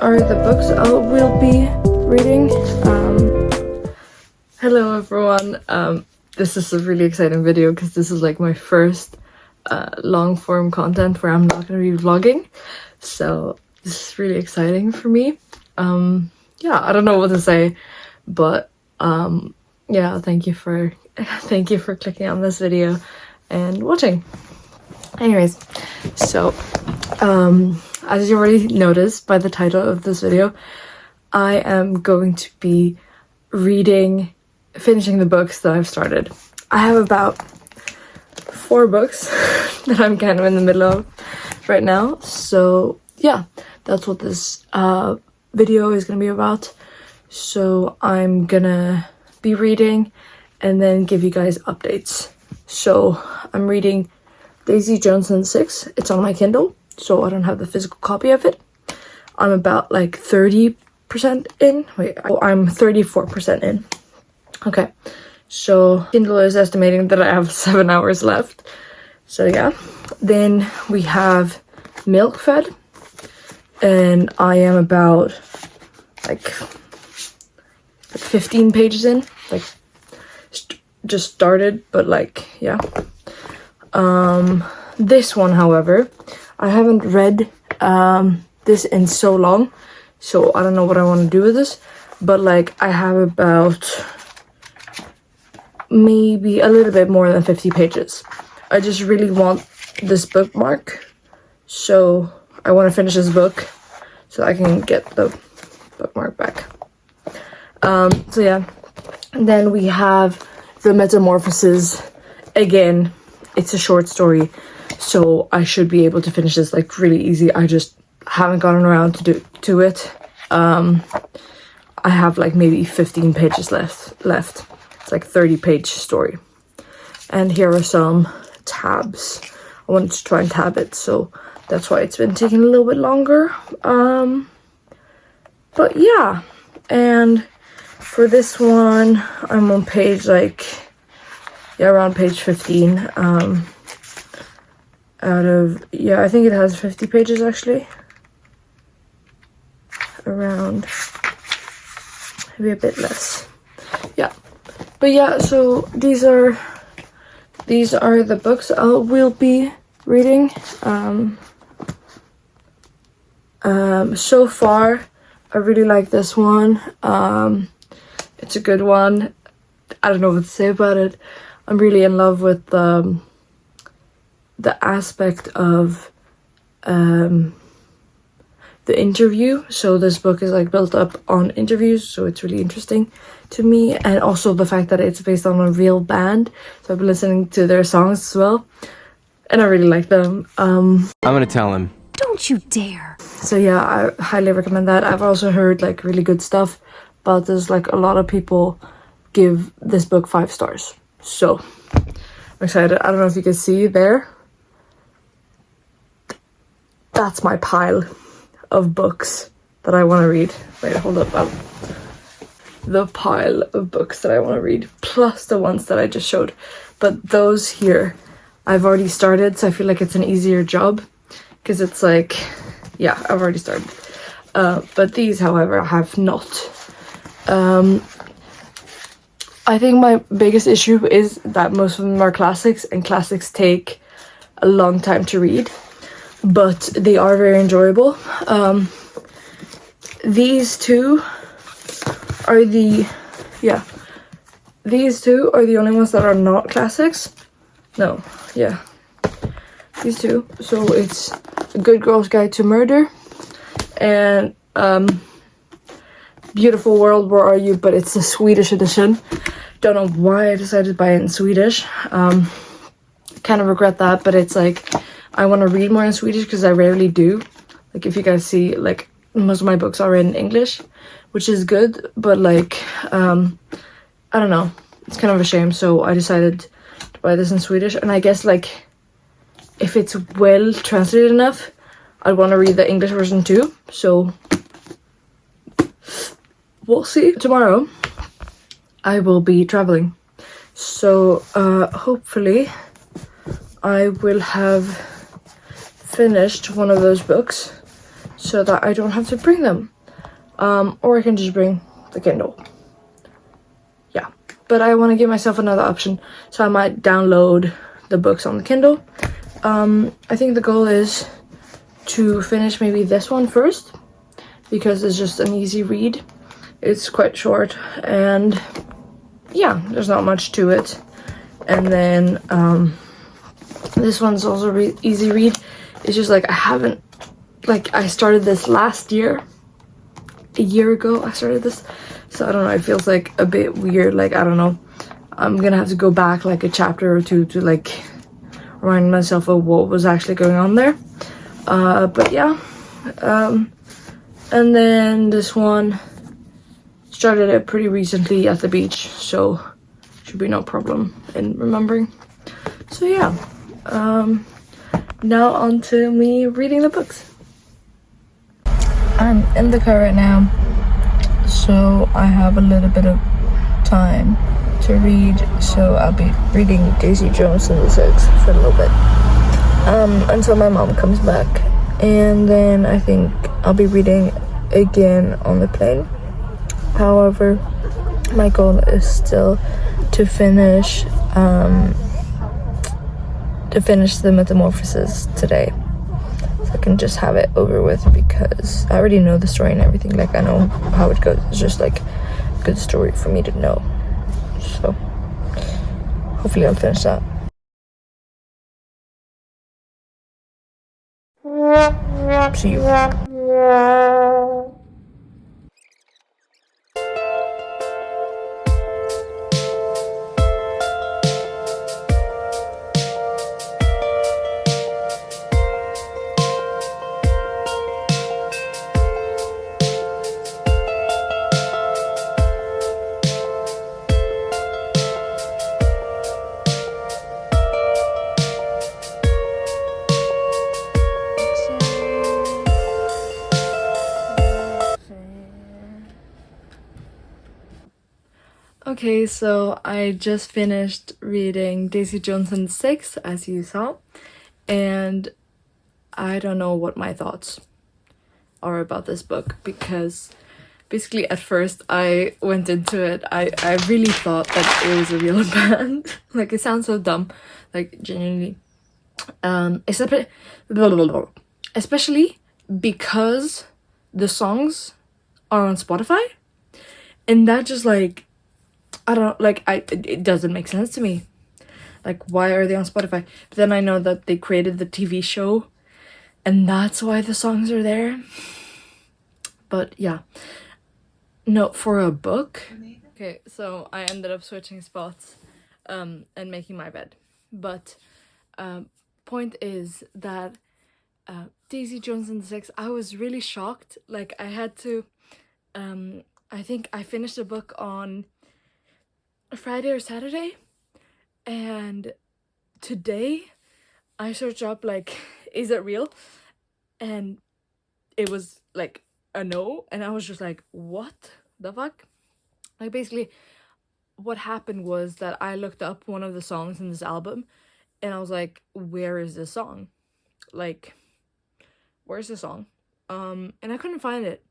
are the books I will be reading. Hello everyone. This is a really exciting video because this is like my first long form content where I'm not going to be vlogging. So this is really exciting for me. Yeah, I don't know what to say, but yeah, thank you for clicking on this video and watching. Anyways, so as you already noticed by the title of this video, I am going to be finishing the books that I've started. I have about 4 books that I'm kind of in the middle of right now. So yeah, that's what this video is gonna be about. So I'm gonna be reading and then give you guys updates. So I'm reading Daisy Jones and the Six. It's on my Kindle, so I don't have the physical copy of it. I'm about like 30% in. I'm 34% in. Okay, so Kindle is estimating that I have 7 hours left. So yeah, then we have Milk Fed, and I am about like 15 pages in. Like just started, but like yeah. This one, however, I haven't read this in so long, so I don't know what I want to do with this, but like I have about maybe a little bit more than 50 pages. I just really want this bookmark, so I want to finish this book so I can get the bookmark back. So yeah, and then we have The Metamorphoses. Again, it's a short story, so I should be able to finish this like really easy. I just haven't gotten around to it. I have like maybe 15 pages left. It's like 30-page story. And here are some tabs. I wanted to try and tab it, so that's why it's been taking a little bit longer. But yeah, and for this one, I'm on page around page 15. Out of, I think it has 50 pages actually. Around, maybe a bit less. Yeah, but yeah, so these are the books I will be reading. So far, I really like this one. It's a good one. I don't know what to say about it. I'm really in love with the aspect of the interview. So this book is like built up on interviews, so it's really interesting to me. And also the fact that it's based on a real band, so I've been listening to their songs as well, and I really like them. I'm gonna tell him. Don't you dare. So yeah, I highly recommend that. I've also heard like really good stuff about this. Like a lot of people give this book 5 stars, so I'm excited. I don't know if you can see there. That's my pile of books that I want to read. Wait, hold up. The pile of books that I want to read, plus the ones that I just showed. But those here, I've already started, so I feel like it's an easier job. Because it's like, yeah, I've already started. But these, however, I have not. I think my biggest issue is that most of them are classics, and classics take a long time to read. But they are very enjoyable. These two are the only ones that are not classics. No, yeah. These two. So it's A Good Girl's Guide to Murder and Beautiful World, Where Are You? But it's the Swedish edition. Don't know why I decided to buy it in Swedish. Kind of regret that, but it's like I want to read more in Swedish because I rarely do. Like if you guys see, like most of my books are in English, which is good, but like I don't know, it's kind of a shame. So I decided to buy this in Swedish, and I guess like if it's well translated enough, I'd want to read the English version too. So we'll see. Tomorrow I will be traveling, so hopefully I will have finished one of those books so that I don't have to bring them. Or I can just bring the Kindle. Yeah, but I want to give myself another option, so I might download the books on the Kindle. I think the goal is to finish maybe this one first, because it's just an easy read. It's quite short, and yeah, there's not much to it. And then this one's also easy read. It's just like I started this last year. A year ago I started this, so I don't know, it feels like a bit weird. Like, I don't know, I'm gonna have to go back like a chapter or two to like remind myself of what was actually going on there. But yeah, and then this one started it pretty recently at the beach, so should be no problem in remembering. So yeah, now on to me reading the books. I'm in the car right now, so I have a little bit of time to read, so I'll be reading Daisy Jones and the Six for a little bit until my mom comes back, and then I think I'll be reading again on the plane. However, my goal is still to finish the Metamorphosis today, so I can just have it over with, because I already know the story and everything. Like, I know how it goes. It's just like a good story for me to know, so hopefully I'll finish that. See you. Okay, so I just finished reading Daisy Jones and the Six, as you saw, and I don't know what my thoughts are about this book, because basically at first I went into it, I really thought that it was a real band. Like, it sounds so dumb, like, genuinely. Especially because the songs are on Spotify, and that just like, I don't like, it doesn't make sense to me. Like, why are they on Spotify? But then I know that they created the TV show, and that's why the songs are there. But yeah, no, for a book. Okay, so I ended up switching spots and making my bed. But point is that Daisy Jones and the Six, I was really shocked. Like, I had to I think I finished the book on Friday or Saturday, and today I searched up like, is it real? And it was like a no, and I was just like, what the fuck? Like, basically what happened was that I looked up one of the songs in this album, and I was like, where is this song? Like, where's the song? And I couldn't find it.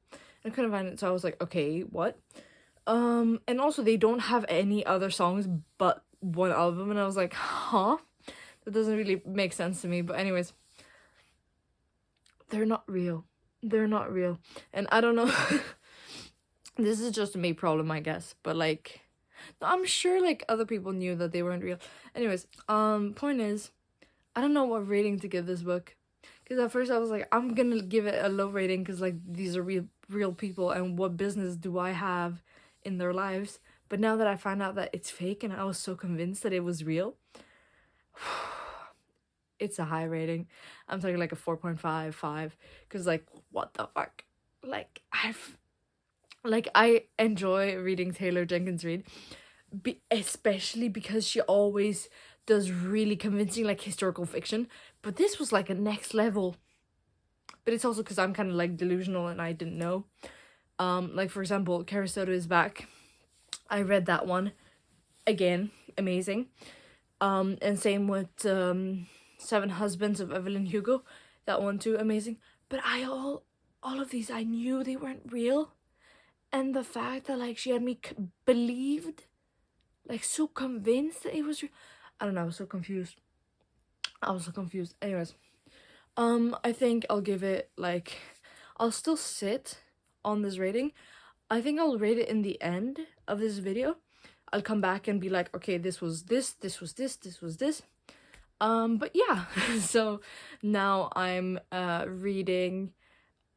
So I was like, okay, what? And also they don't have any other songs but one album, and I was like, huh? That doesn't really make sense to me. But anyways, they're not real. And I don't know. This is just a me problem, I guess, but like, I'm sure like other people knew that they weren't real. Anyways, point is, I don't know what rating to give this book, because at first I was like, I'm gonna give it a low rating because like, these are real people, and what business do I have in their lives? But now that I found out that it's fake, and I was so convinced that it was real, it's a high rating. I'm talking like a 4.5, 5, because like, what the fuck? Like, I enjoy reading Taylor Jenkins Reid, especially because she always does really convincing like historical fiction, but this was like a next level. But it's also because I'm kind of like delusional and I didn't know. Like, for example, Carrie Soto is Back. I read that one again, amazing. And same with Seven Husbands of Evelyn Hugo, that one too, amazing. But all of these, I knew they weren't real. And the fact that like she had me believed, like so convinced that it was real. I don't know, I was so confused. Anyways, I think I'll give it like, I'll still sit on this rating. I think I'll rate it in the end of this video. I'll come back and be like, okay, this was this, this was this, this was this. But yeah, so now I'm reading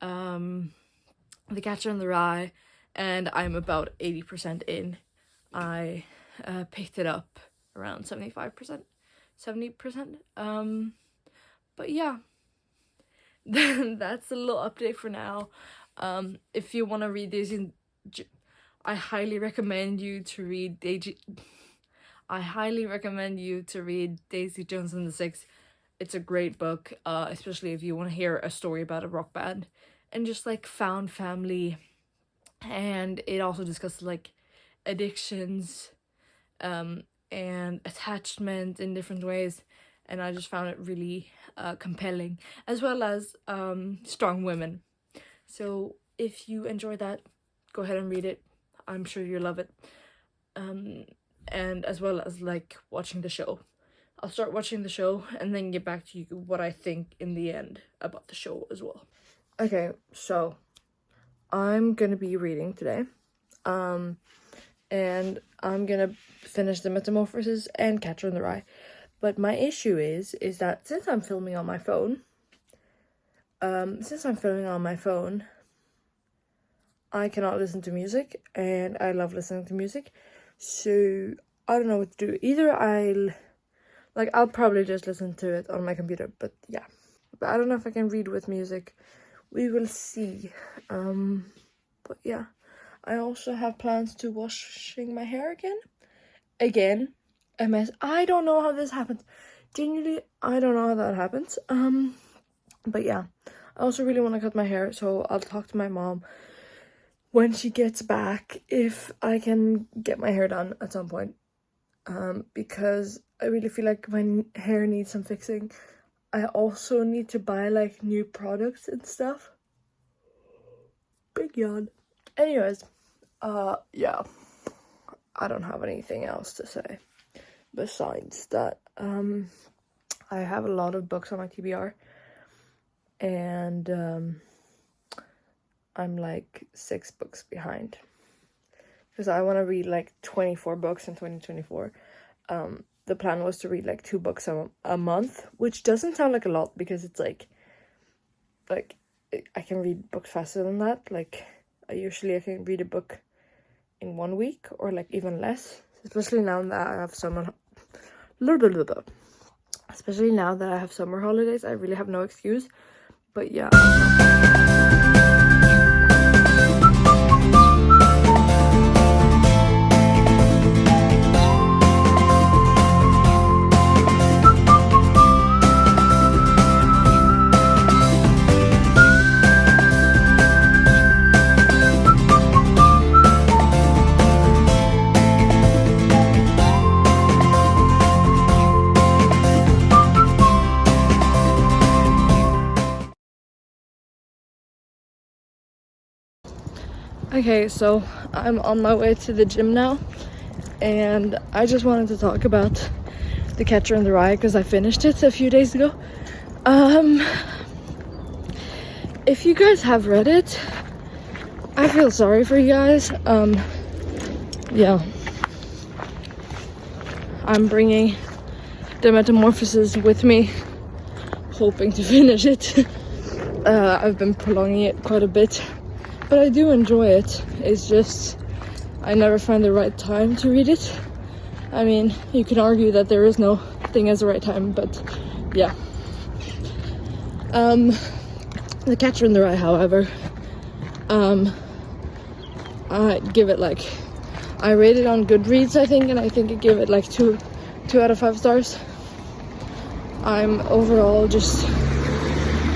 The Catcher in the Rye, and I'm about 80% in. I picked it up around 70%. But yeah, that's a little update for now. If you want to read this, I highly recommend you to read Daisy Jones and the Six. It's a great book, especially if you want to hear a story about a rock band and just like found family. And it also discusses like addictions and attachment in different ways, and I just found it really compelling, as well as strong women. So if you enjoy that, go ahead and read it. I'm sure you'll love it. And as well as like watching the show. I'll start watching the show and then get back to you what I think in the end about the show as well. Okay, so I'm gonna be reading today. And I'm gonna finish The Metamorphosis and Catcher in the Rye. But my issue is that since I'm filming on my phone, I cannot listen to music, and I love listening to music. So I don't know what to do. Either I'll probably just listen to it on my computer, but yeah. But I don't know if I can read with music. We will see. But yeah. I also have plans to washing my hair again. A mess. I don't know how this happens. Genuinely, I don't know how that happens. But yeah, I also really want to cut my hair, so I'll talk to my mom when she gets back if I can get my hair done at some point. Because I really feel like my hair needs some fixing. I also need to buy like new products and stuff. Big yawn. Anyways, yeah, I don't have anything else to say besides that. I have a lot of books on my TBR, and I'm like 6 books behind because I want to read like 24 books in 2024. The plan was to read like 2 books a month, which doesn't sound like a lot because it's like I can read books faster than that. Like I can read a book in 1 week or like even less, especially now that I have summer holidays. I really have no excuse. But yeah. Okay, so I'm on my way to the gym now, and I just wanted to talk about The Catcher in the Rye because I finished it a few days ago. If you guys have read it, I feel sorry for you guys. Yeah, I'm bringing The Metamorphosis with me, hoping to finish it. I've been prolonging it quite a bit. But I do enjoy it. It's just I never find the right time to read it. I mean, you can argue that there is no thing as the right time, but yeah. The Catcher in the Rye, however, I give it like, I rated on Goodreads, I think, and I think I give it like 2 out of 5 stars. I'm overall just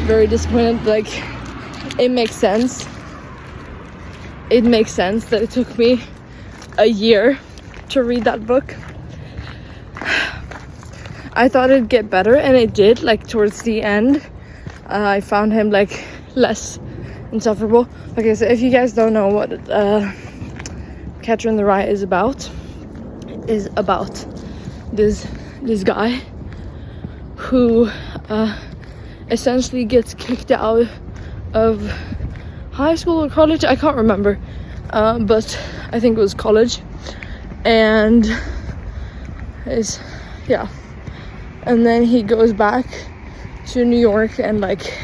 very disappointed. Like, it makes sense. It makes sense that it took me a year to read that book. I thought it'd get better, and it did. Like towards the end, I found him like less insufferable. Okay, so if you guys don't know what Catcher in the Rye is about this guy who essentially gets kicked out of high school or college. I can't remember, but I think it was college, and and then he goes back to New York and like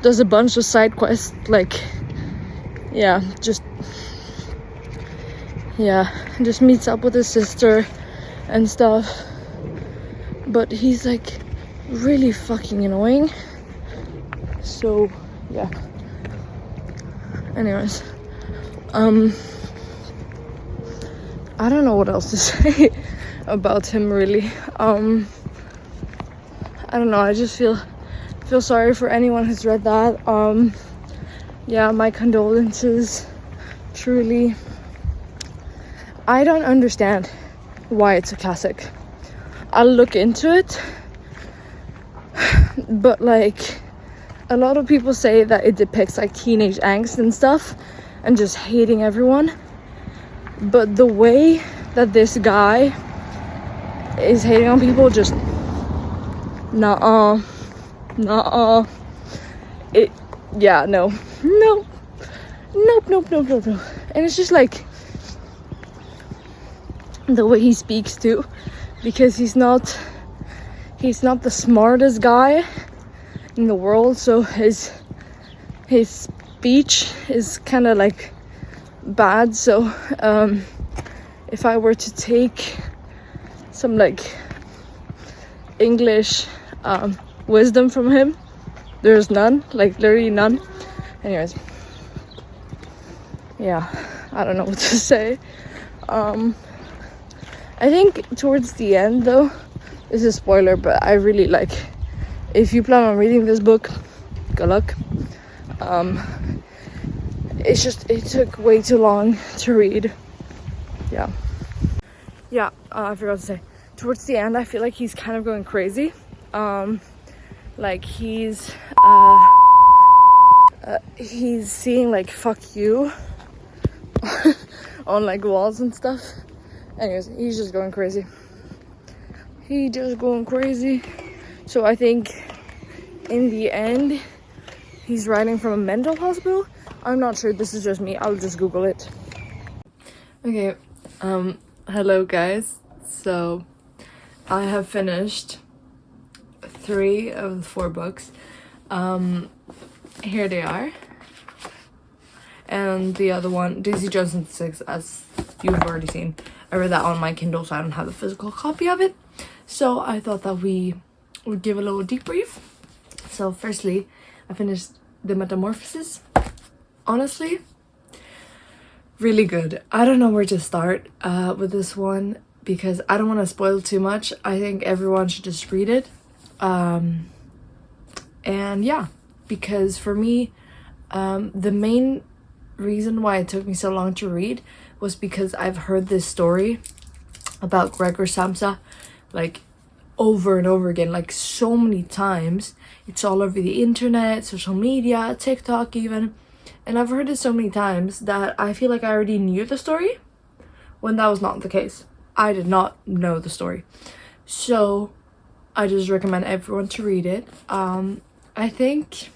does a bunch of side quests, like just meets up with his sister and stuff. But he's like really fucking annoying. So yeah. Anyways, I don't know what else to say about him really. I don't know, I just feel sorry for anyone who's read that. Yeah, my condolences, truly. I don't understand why it's a classic. I'll look into it, but like a lot of people say that it depicts like teenage angst and stuff and just hating everyone, but the way that this guy is hating on people, just nuh-uh. It, yeah, no. Nope. And it's just like the way he speaks too, because he's not the smartest guy in the world, so his speech is kind of like bad. So if I were to take some like English wisdom from him, there's none, like literally none. Anyways, yeah, I don't know what to say. I think towards the end though, this is a spoiler, but I really like, if you plan on reading this book, good luck. It took way too long to read. I forgot to say, towards the end I feel like he's kind of going crazy. Like he's seeing like fuck you on like walls and stuff. Anyways, he's just going crazy. So I think in the end he's writing from a mental hospital. I'm not sure, this is just me, I'll just Google it. Okay, hello guys. So I have finished 3 of the 4 books. Here they are. And the other one, Daisy Jones and the Six, as you've already seen. I read that on my Kindle, so I don't have the physical copy of it. So I thought that we would give a little debrief. So firstly, I finished The Metamorphosis. Honestly, really good. I don't know where to start with this one, because I don't want to spoil too much. I think everyone should just read it. And yeah, because for me, the main reason why it took me so long to read was because I've heard this story about Gregor Samsa like over and over again, like so many times. It's all over the internet, social media, TikTok even, and I've heard it so many times that I feel like I already knew the story, when that was not the case. I did not know the story, so I just recommend everyone to read it. I think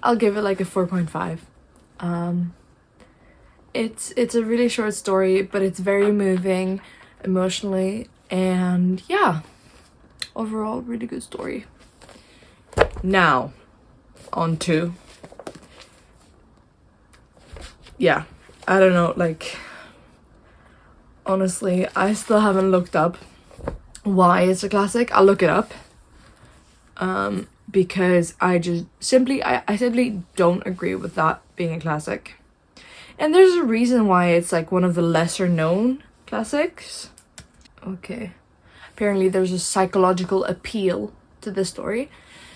I'll give it like a 4.5. It's a really short story, but it's very moving emotionally, and yeah, overall really good story. Now on to, yeah, I don't know, like honestly I still haven't looked up why it's a classic. I'll look it up, because I simply don't agree with that being a classic. And there's a reason why it's like one of the lesser known classics. Okay, apparently there's a psychological appeal to this story,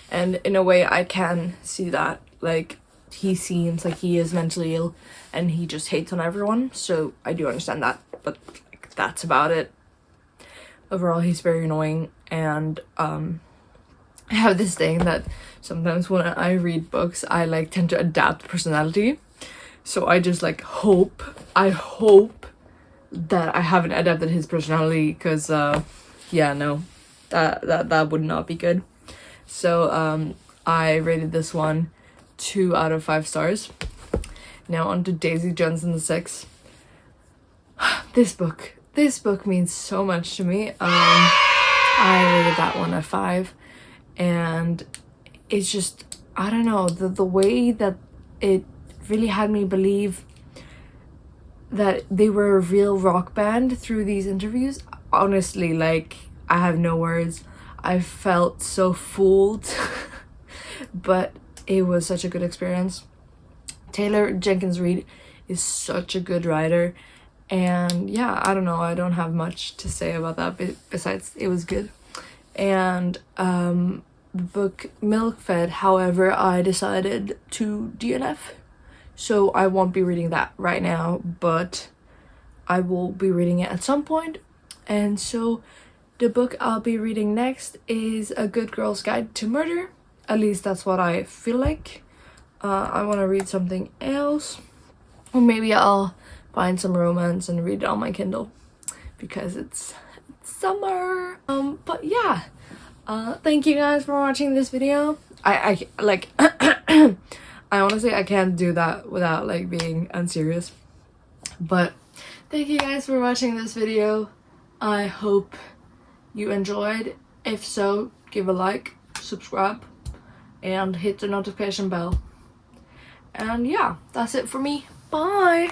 and in a way I can see that. Like, he seems like he is mentally ill and he just hates on everyone, so I do understand that, but like, that's about it. Overall he's very annoying, and I have this thing that sometimes when I read books, I like tend to adapt personality. So I just like I hope that I haven't adapted his personality, because yeah, no, that would not be good. So I rated this one 2 out of 5 stars. Now on to Daisy Jones and the Six. This book means so much to me. I rated that one a 5, and it's just, I don't know, the way that it really had me believe that they were a real rock band through these interviews. Honestly, like, I have no words. I felt so fooled, but it was such a good experience. Taylor Jenkins Reid is such a good writer, and yeah, I don't know, I don't have much to say about that besides it was good. And the book Milk Fed, however, I decided to DNF, so I won't be reading that right now, but I will be reading it at some point. And so the book I'll be reading next is A Good Girl's Guide to Murder. At least that's what I feel like. I want to read something else, or maybe I'll find some romance and read it on my Kindle, because it's summer. But yeah, thank you guys for watching this video. I like I honestly, I can't do that without like being unserious, but thank you guys for watching this video. I hope you enjoyed. If so, give a like, subscribe, and hit the notification bell. And yeah, that's it for me. Bye!